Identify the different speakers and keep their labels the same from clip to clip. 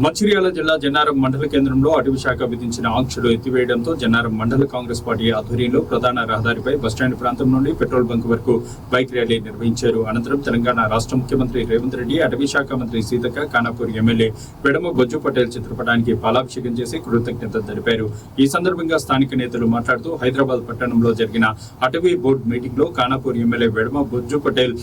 Speaker 1: మంచిర్యాల జిల్లా జన్నారం మండల కేంద్రంలో అటవీ శాఖ విధించిన ఆంక్షలు ఎత్తివేయడంతో జన్నారం మండల కాంగ్రెస్ పార్టీ ఆధ్వర్యంలో ప్రధాన రహదారిపై బస్టాండ్ ప్రాంతం నుండి పెట్రోల్ బంక్ వరకు బైక్ ర్యాలీ నిర్వహించారు. అనంతరం తెలంగాణ రాష్ట్ర ముఖ్యమంత్రి రేవంత్ రెడ్డి, అటవీ శాఖ మంత్రి సీతక్క, ఖానాపూర్ ఎమ్మెల్యే వెడమ బొజ్జు పటేల్ చిత్రపటానికి పాలాభిషేకం చేసి కృతజ్ఞతలు తెలిపారు. ఈ సందర్భంగా స్థానిక నేతలు మాట్లాడుతూ హైదరాబాద్ పట్టణంలో జరిగిన అటవీ బోర్డు మీటింగ్ లో ఖానాపూర్ ఎమ్మెల్యే వెడమ బొజ్జు పటేల్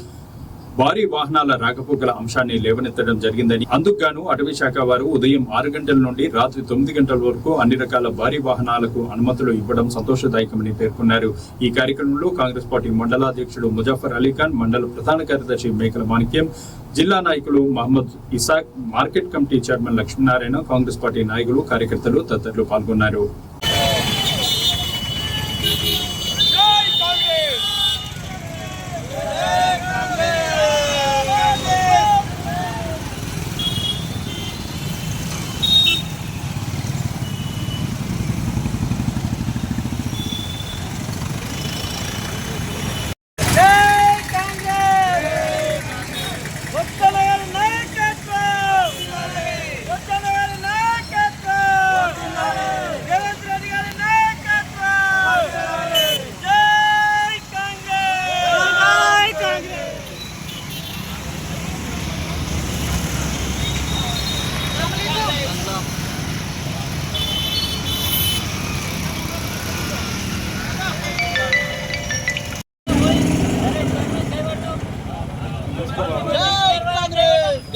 Speaker 1: భారీ వాహనాల రాకపోకల అంశాన్ని లేవనెత్తడం జరిగిందని, అందుకుగాను అటవీ శాఖ వారు ఉదయం 6 గంటల నుండి రాత్రి 9 గంటల వరకు అన్ని రకాల భారీ వాహనాలకు అనుమతులు ఇవ్వడం సంతోషదాయకమని పేర్కొన్నారు. ఈ కార్యక్రమంలో కాంగ్రెస్ పార్టీ మండలాధ్యక్షుడు ముజాఫర్ అలీఖాన్, మండల ప్రధాన కార్యదర్శి మేకల మాణిక్యం, జిల్లా నాయకులు Mohammed Isaq, market committee chairman Lakshminarayana, Congress party నాయకులు, కార్యకర్తలు తదితరులు పాల్గొన్నారు.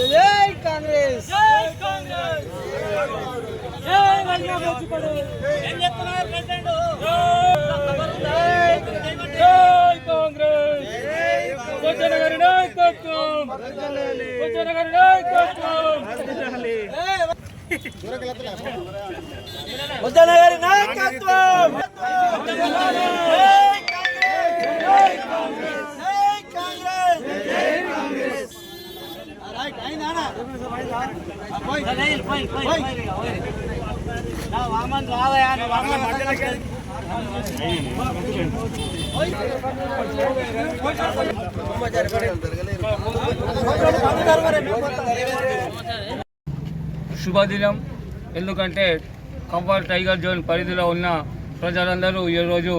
Speaker 2: జై కాంగ్రెస్, జై కాంగ్రెస్, జై కాంగ్రెస్, ఏం చెప్తున్నారు ప్రెసిడెంట్? జై కాంగ్రెస్, కొచ్చనగారి నాయకత్వం, కొచ్చనగారి నాయకత్వం, కొచ్చనగారి నాయకత్వం.
Speaker 3: శుభదినం. ఎందుకంటే కంపాల్ టైగర్ జోన్ పరిధిలో ఉన్న ప్రజలందరూ ఈరోజు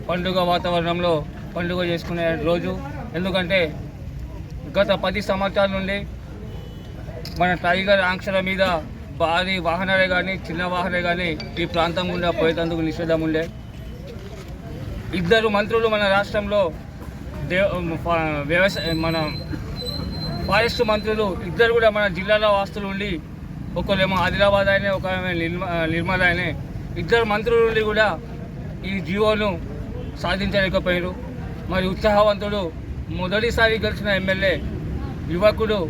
Speaker 3: పండుగ వాతావరణంలో పండుగ చేసుకునే రోజు. ఎందుకంటే గత 10 సంవత్సరాల నుండి మన టైగర్ ఆంక్షల మీద భారీ వాహనాలే కానీ చిన్న వాహనాలే కానీ ఈ ప్రాంతం గుండా పోయేందుకు నిషేధం ఉండే. 2 మంత్రులు మన రాష్ట్రంలో మన ఫారెస్ట్ మంత్రులు 2 కూడా మన జిల్లాలో వాస్తులు ఉండి, ఒకరేమో ఆదిలాబాద్ అయినా, ఒక నిర్మల అయినా, 2 మంత్రుల నుండి కూడా ఈ జీవోను సాధించలేకపోయారు. మరి ఉత్సాహవంతుడు, మొదటిసారి గెలిచిన ఎమ్మెల్యే, యువకుడు,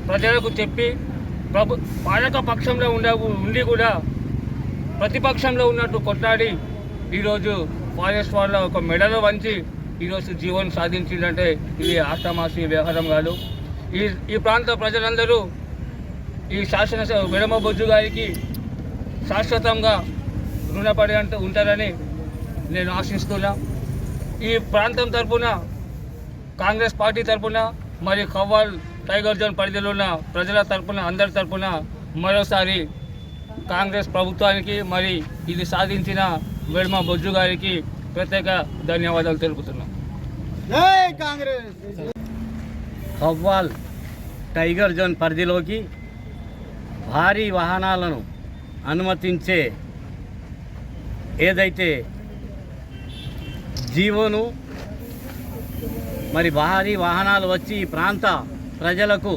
Speaker 3: ప్రజలకు చెప్పి పాలక పక్షంలో ఉండి కూడా ప్రతిపక్షంలో ఉన్నట్టు కొట్లాడి ఈరోజు ఫారెస్ట్ వాళ్ళ ఒక మెడలో వంచి ఈరోజు జీవనం సాధించిందంటే ఇది ఆషామాషి వ్యవహారం కాదు. ఈ ప్రాంత ప్రజలందరూ ఈ శాసనసభ వెడమ బొజ్జు గారికి శాశ్వతంగా రుణపడి ఉంటారని నేను ఆశిస్తున్నా. ఈ ప్రాంతం తరఫున, కాంగ్రెస్ పార్టీ తరఫున, మరి కవ్వాల్ టైగర్ జోన్ పరిధిలో ఉన్న ప్రజల తరఫున, అందరి తరఫున మరోసారి కాంగ్రెస్ ప్రభుత్వానికి, మరి ఇది సాధించిన వెడమ బొజ్జు గారికి ప్రత్యేక ధన్యవాదాలు తెలుపుతున్నాం.
Speaker 2: జై కాంగ్రెస్.
Speaker 4: కవ్వాల్ టైగర్ జోన్ పరిధిలోకి భారీ వాహనాలను అనుమతించే ఏదైతే జీవోను, మరి భారీ వాహనాలు వచ్చి ఈ ప్రాంత ప్రజలకు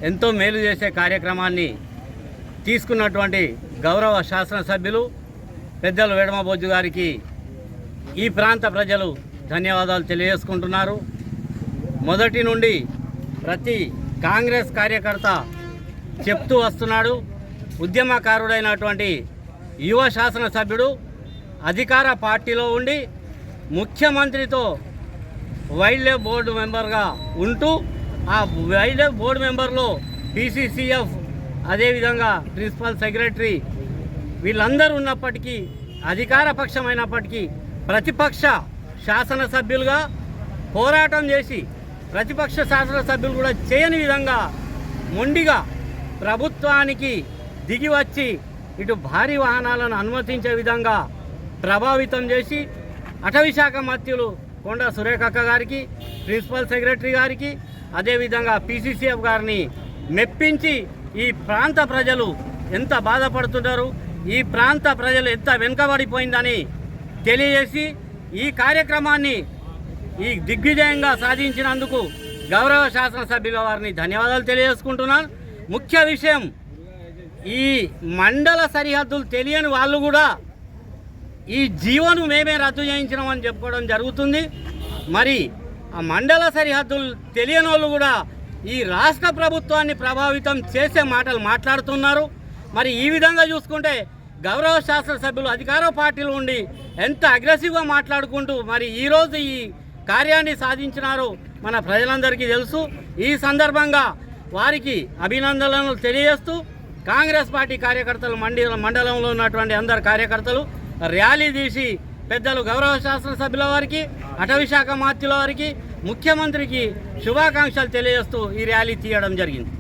Speaker 4: ఎంతో మేలు చేసే కార్యక్రమాన్ని తీసుకున్నటువంటి గౌరవ శాసనసభ్యులు పెద్దలు వెడమ బొజ్జు గారికి ఈ ప్రాంత ప్రజలు ధన్యవాదాలు తెలియజేసుకుంటున్నారు. మొదటి నుండి ప్రతి కాంగ్రెస్ కార్యకర్త చెప్తూ వస్తున్నాడు. ఉద్యమకారుడైనటువంటి యువ శాసనసభ్యుడు అధికార పార్టీలో ఉండి ముఖ్యమంత్రితో వైల్డ్ లైఫ్ బోర్డు మెంబర్గా ఉంటూ, ఆ వైల్డ్ లైఫ్ బోర్డు మెంబర్లో PCCF, అదేవిధంగా ప్రిన్సిపల్ సెక్రటరీ వీళ్ళందరూ ఉన్నప్పటికీ, అధికార పక్షమైనప్పటికీ ప్రతిపక్ష శాసనసభ్యులుగా పోరాటం చేసి ప్రతిపక్ష శాసనసభ్యులు కూడా చేయని విధంగా మొండిగా ప్రభుత్వానికి దిగి వచ్చి ఇటు భారీ వాహనాలను అనుమతించే విధంగా ప్రభావితం చేసి అటవీ శాఖ మంత్రులు కొండ సురేఖక్క గారికి, ప్రిన్సిపల్ సెక్రటరీ గారికి, అదేవిధంగా పీసీసీఎఫ్ గారిని మెప్పించి ఈ ప్రాంత ప్రజలు ఎంత బాధపడుతున్నారు, ఈ ప్రాంత ప్రజలు ఎంత వెనుకబడిపోయిందని తెలియజేసి ఈ కార్యక్రమాన్ని ఈ దిగ్విజయంగా సాధించినందుకు గౌరవ శాసనసభ్యుల వారిని ధన్యవాదాలు తెలియజేసుకుంటున్నాను. ముఖ్య విషయం, ఈ మండల సరిహద్దులు తెలియని వాళ్ళు కూడా ఈ జీవోను మేమే రద్దు చేయించినామని చెప్పుకోవడం జరుగుతుంది. మరి ఆ మండల సరిహద్దులు తెలియని వాళ్ళు కూడా ఈ రాష్ట్ర ప్రభుత్వాన్ని ప్రభావితం చేసే మాటలు మాట్లాడుతున్నారు. మరి ఈ విధంగా చూసుకుంటే గౌరవ శాసనసభ్యులు అధికార పార్టీలు ఉండి ఎంత అగ్రెసివ్గా మాట్లాడుకుంటూ మరి ఈరోజు ఈ కార్యాన్ని సాధించినారో మన ప్రజలందరికీ తెలుసు. ఈ సందర్భంగా వారికి అభినందనలు తెలియజేస్తూ కాంగ్రెస్ పార్టీ కార్యకర్తలు మండలంలో ఉన్నటువంటి అందరు కార్యకర్తలు ర్యాలీ తీసి పెద్దలు గౌరవ శాసనసభ్యుల వారికి, అటవీ శాఖ మంత్రుల వారికి, ముఖ్యమంత్రికి శుభాకాంక్షలు తెలియజేస్తూ ఈ ర్యాలీ తీయడం జరిగింది.